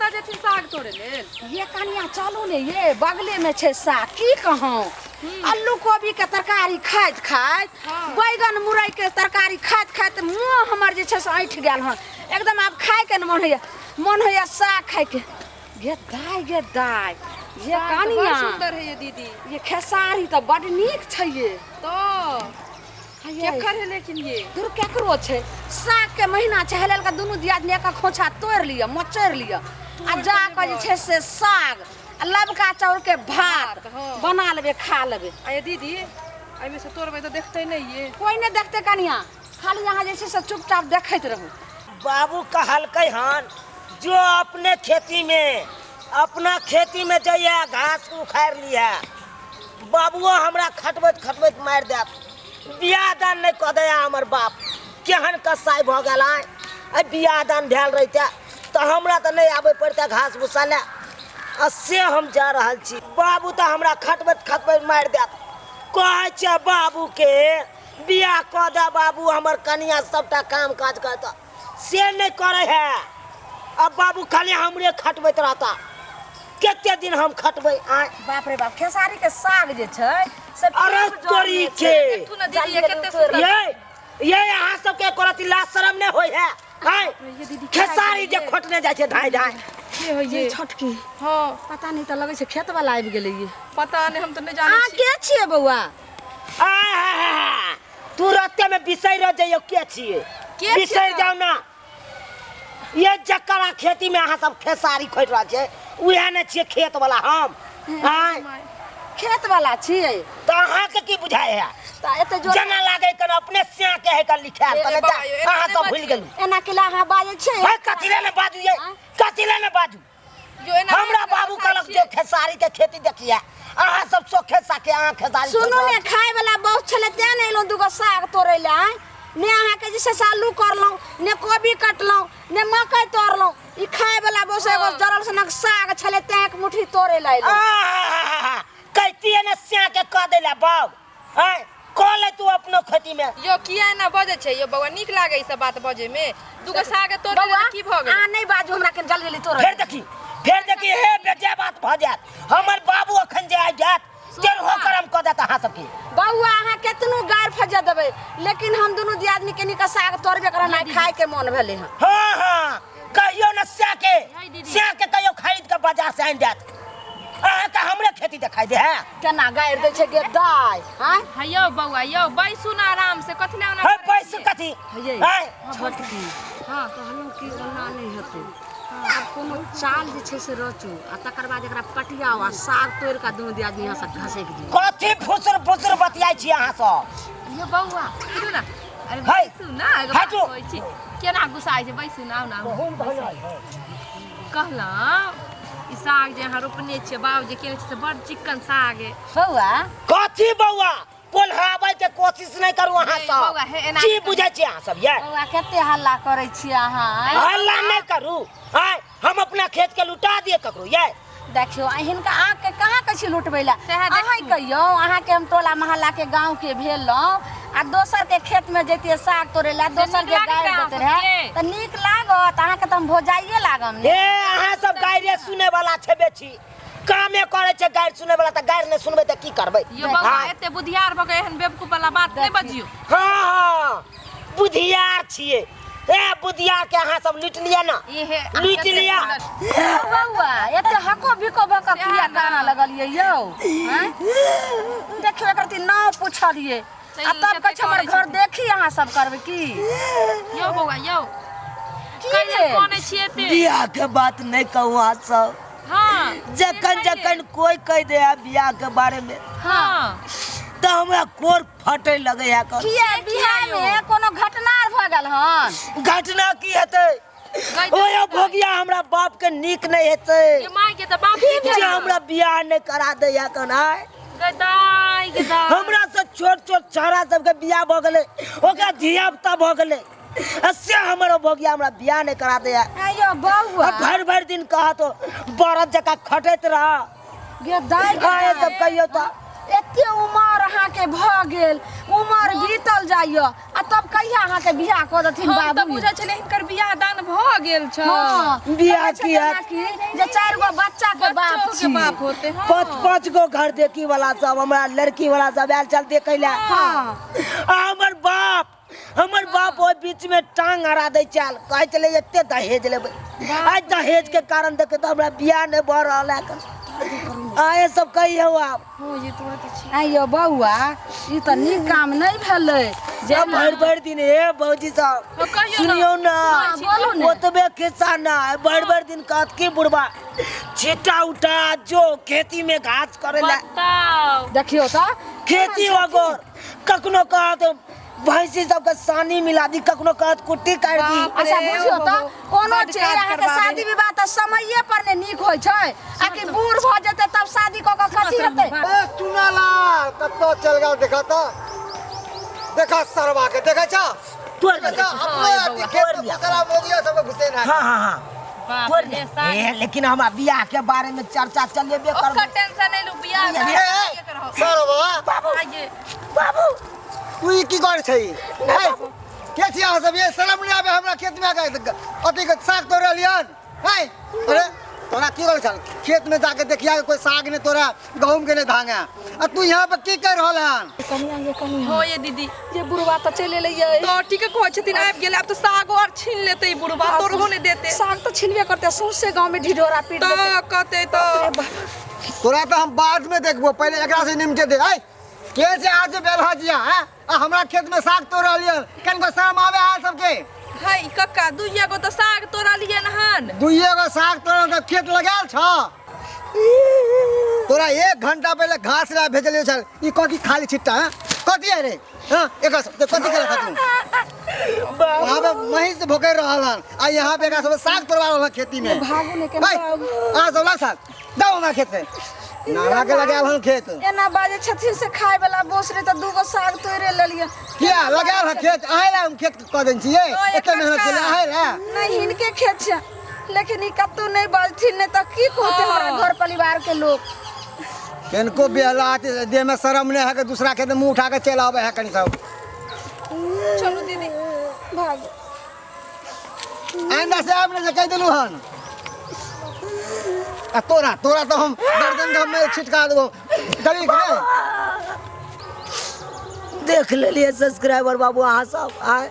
एतऽ जेथिन साग तोड़े लेल। ये कनिया चलू ने ये बगले में छे साग की कहूं आलू कोबी के तरकारी खाइत खाइत बैगन मुरई के तरकारी खाइत खाइत मुंह हमर जे छे से ऐठ गेल हन एकदम अब खाए के मन होया साग खाए के गे दाई ये कनिया सुंदर है ये दीदी। ये खेसारी तो बड़ नीक छै ये तो केकर है लेकिन ये दूर केकरो छै साग के महीना छै हेलेल का दुनु दियाद ने का खोछा तोड़ लिया मचर लिया आ जा के जे छै से साग लबका चाउर के भात बना लेबे खा लेबे। आ ये दीदी एमे से तोड़बै तो देखते नहीं ये कोई नहीं देखते कनिया खाली यहाँ जे छै से चुपचाप देखैत रहू। बाबू कहलकै हन जो अपने खेती में जइया घास उखाड़ लिया बाबुओ हमरा खटबैत मार देत बियाह दान नहीं कह दे हमर बाप केहन कसाई भ गेल है बियाह दान भेल रहिते तो हमरा तो नहीं आबे पड़ते घास भूसा ले से हम जा रहल छी बाबू तो हमरा खटबैत मार देत कहै छै बाबू के बियाह कह दे बाबू हमर कनिया सबटा काम काज करता से नहीं करे है अब बाबू खाली हमरे खटबैत रहता केते दिन हम खटबै आय बाप रे बाप खेसारी के साग जे छै से अरे तोरी के तू न दीदी ये केते सुंदर ये यहाँ सब के करती लाज शरम नहीं होय है आय खेसारी जे खोटने जाय छै धाय के हो ये छटकी हां पता नहीं तो लगे छै खेत वाला आबि गेलै ये पता नहीं हम तो नहीं जाने छी के छिए बौआ तू रत्ते में बिसैर जइयो के छिए बिसैर जाओ ना ये जकरा खेती में अहाँ सब खेसारी खोट रहा छे उहे ने छिए खेत वाला हम आय खेत वाला छिए तो अहाँ के की बुझाय है त एते जो जना लागे कन अपने स्या के है कन लिखाल तने अहाँ सब भूल गेलु एना केला अहाँ बाजे छै है कथिले ने बाजू ये कथिले ने बाजू जो एना हमरा बाबू कहलक जो खेसारी के खेती देखिए अहाँ सब सोखे साके अहाँ खेसारी सुनू ने खाए वाला बहुत छले ते ने एलो दुगो साग तोड़े ले ने अहाँ के जैसे आलू करलो ने कोबी कटलो ने मकई तोड़लो ई खाए वाला बस एगो जरल सनक साग छले ते एक मुट्ठी तोड़े ले कहती है ना स्या के कह देला बाब हैं कह ले तू अपनो खेती में यो किया ना बजे छै यो बौआ नीक लागे ई सब बात बजे में दुगो साग तोड़े ले की भ गेल आ नहीं बाजू हमरा के जल्दी तोड़ फिर देखी हे बेजा बात भ जात हमर बाबू अखन जे आ जात तेर होकर हम कह देत अहाँ सबके बौआ अहाँ केतनो गार फजा देबे लेकिन हम दोनों दी आदमी के निका साग तोड़बे कर ना खाए के मन भेले हैं। हां कहियो न स्या के कहियो खरीद के बाजार से आन जात अहाँ का हमरे खेती दिखाई दे है केना गायर दे छै गे दाई हैं हयो बौआ यो बैसु ना आराम से कथि ना है पैसे कथि है छोटकी हां कहलौ कि गन्ना नहीं हते अब कोनो चाल जे छै से रचू आ तकर बाद एकरा पटियाओ आ साग तोड़ के दुनु दी आदमी यहाँ से घसे के दी कथि फुसर बतियाई छी अहाँ सब यो बौआ किदु ना अरे है बैसु ना हटू होय छी केना गुसाई छै बैसु ना ना कहला ई साग जे यहाँ रोपने छियै बाबू जे केने छै से बड़ चिक्कन साग है बौआ कथि बौआ पोल्हाबै के कोशिश नहीं करू अहाँ सब की बुझै छी अहाँ सब ये बौआ केते हल्ला करै छी अहाँ हल्ला नहीं करू आय हम अपना खेत के लुटा दिए ककरो ये देखियो हिनका आँख के कहाँ कछि लुटबैला अहाँ कहियो अहाँ के हम टोला मोहल्ला के गांव के भेलौ आ दोसर के खेत में जैतिए साग तोड़ेला दोसर के गाय देते रहे त नीक लागत अहाँ के त हम भोजाइए लागम ए अहाँ सब गायरे सुने वाला छेबे छी कामे करे छै गायर सुने वाला त गायर नहीं सुनबे त की करबै यो बाबा एते बुधियार भगे एहन बेवकूफ वाला बात नहीं बजियो हां बुधियार छिए ए बुधियार के अहाँ सब लूट लिया ना लूट लिया बौआ एते हको बिको बका किया गाना लगलिए यो हैं देखियो एकरती नाव पूछलिए आ तब कछ हमर घर देखी अहाँ सब करबे की यो बौआ यो कहिए कोने छिए ते बियाह के बात नहीं कहू अहाँ सब हां जखन कोई कह दे बियाह के बारे में हां तो हमरा कोर फटे लगे है किया बियाह में कोनो घटना भ गेल हन घटना की हेतै ओए भोगिया हमरा बाप के नीक नहीं हेतै ये माई के त बाप के जे हमरा बियाह नहीं करा दे या कन आय गदाई हमरा से छोट छौरा सब के बियाह भ गेलै ओकरा धिया पुता भ गेलै से हमरो भोगिया हमरा बियाह नहीं करा दे अयो बौआ भर दिन कहा तो बरत जका खटैत रह गे दाई आए सब कहियो त एते उमर अहाँ के भ गेल उमर बीतल जाइए आ तब कहिया अहाँ के बियाह क देथिन हम त बाबू बुझै छले हिनकर बियाह दान भ गेल छ हाँ बियाह कहै किया? छथिन कि जे 4 गो बच्चा के बाप बच्चों छी के बाप होते हैं। पाँच पाँच गो घर देखी वाला सब हमरा लड़की वाला सब आयल चल देखे ला। हाँ हमर बाप ओइ बीच में टांग अड़ा दे चल कहे चले एते दहेज लेबै। आज दहेज के कारण देखे तो हमरा बियाह नहीं भ रहल है। आए सब कहियो आप हो ये तो बात अछि। आइयो बौआ ई त नीक काम नहीं भेलै जे जब भर दिन हे भौजी साहब हाँ, कहियो ना। सुनियो ना हाँ, बोलो ना। ओतबे खिस्सा ना है भर दिन कहत की बुढ़वा छिटा उठा जो खेती में घास करे ला बताओ देखियो त खेती वगोर कखनो कहत भैंसी सबके सानी मिला दी कखनो कहत कुट्टी काट दी। बाप अच्छा रे, बुझियो त बाबू, कोनो बड्ड चीज काज अहाँ के करबाबे। शादी विवाह त समये पर ने नीक होय छै आ कि बूढ़ भ जेतै तब शादी क के कथी हेतै। ए चुनाला कत्तो चल गया देखा तो देखा सरवा के देखा छ तोड़ दे। देखा अपने अथी खेत में फसला मोदिया सब घुसे ना हाँ बाप तोड़ रे दे। साग ए, लेकिन हमरा बियाह के बारे में चर्चा चलेबे ओकर करबे। टेंशन नहीं लू बियाह ए, में सरवा आइए बाबू तू ई की कर छै ए के छिया सब ये शर्म नहीं आवे हमरा खेत में आके अथी के साग तोड़ लियन है अरे तोरा की कर चल खेत में जाके देखिया कोई साग ने तोरा गहूम के ने धांगा आ तू यहाँ पे की कर रहल हन कनिया ये कनिया हो ये दीदी ये बुढ़वा त चले लइए तो ठीक है कहै छथिन आबि गेल अब तो साग और छीन लेते ई बुढ़वा तोड़हो नहीं देते साग तो छिलबे करते सौंसे गांव में ढिढोरा पीट तो देते कहते तो तोरा तो हम बाद में देखबो पहले एकरा से निमटे दे आई के से आज बेलहा जिया है आ हमरा खेत में साग तोड़ लियन कन को शर्म आवे आ सबके हाय कक्का दुइया गो तो साग तोड़ा लिए नहन दुइये गो साग तोड़ के खेत लगाल छ तोरा 1 घंटा पहले घास ला भेजलियो छल ई कथी खाली छिट्टा है कथी है रे हां एक कथी करे खातिर वहां पे महीस भोके रहलन आ यहां पे एकरा सब साग तोड़वा रहल खेती में भागू ने के भाई आ सब ला साग दाओ ना खेत से नाला के लगाल हन खेत एना बाजे छथिन से खाए वाला बोसरे त दूगो साग तोड़े लेलिए किया लगाल है खेत आए ला हम खेत क देन छिए एते मेहनत के लिए आए ला नहीं हिनके खेत छै लेकिन ई कत्तो नहीं बजथिन ने त की कहते हमरा घर परिवार के लोग इनको बेहला आते देह में शर्म नहीं है कि दूसरा खेत में मुंह उठा के चला आवे है कनी सब चलो दीदी भाग आइंदा से आपने से कह दिलु हन आ तोरा तो हम गर्दन में छिटका देबो गली के देख लेलिए सब्सक्राइबर बाबू अहाँ सब आए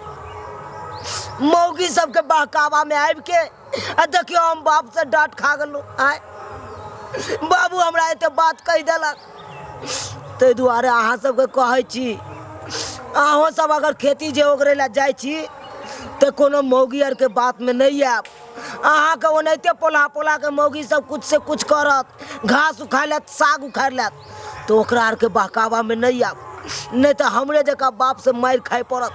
मौगी सबके बहकावा में आबि के आ देखियो हम बाप से डांट खा गेलू आए बाबू हमरा एते बात कह देलक ताहि दुआरे अहाँ सबके कहै छी अहों सब अगर खेती जे ओकरे ला जाइ छी तो कोनो मौगी आर के बात में नहीं आब अहाँ के ओनाहिते पोला के मौगी सब कुछ से कुछ करत घास उखाड़ लेत साग उखाड़ लेत तो ओकरा आर के बहकावा में नहीं आब नहीं तो हमरे जका बाप से मार खाए पड़त।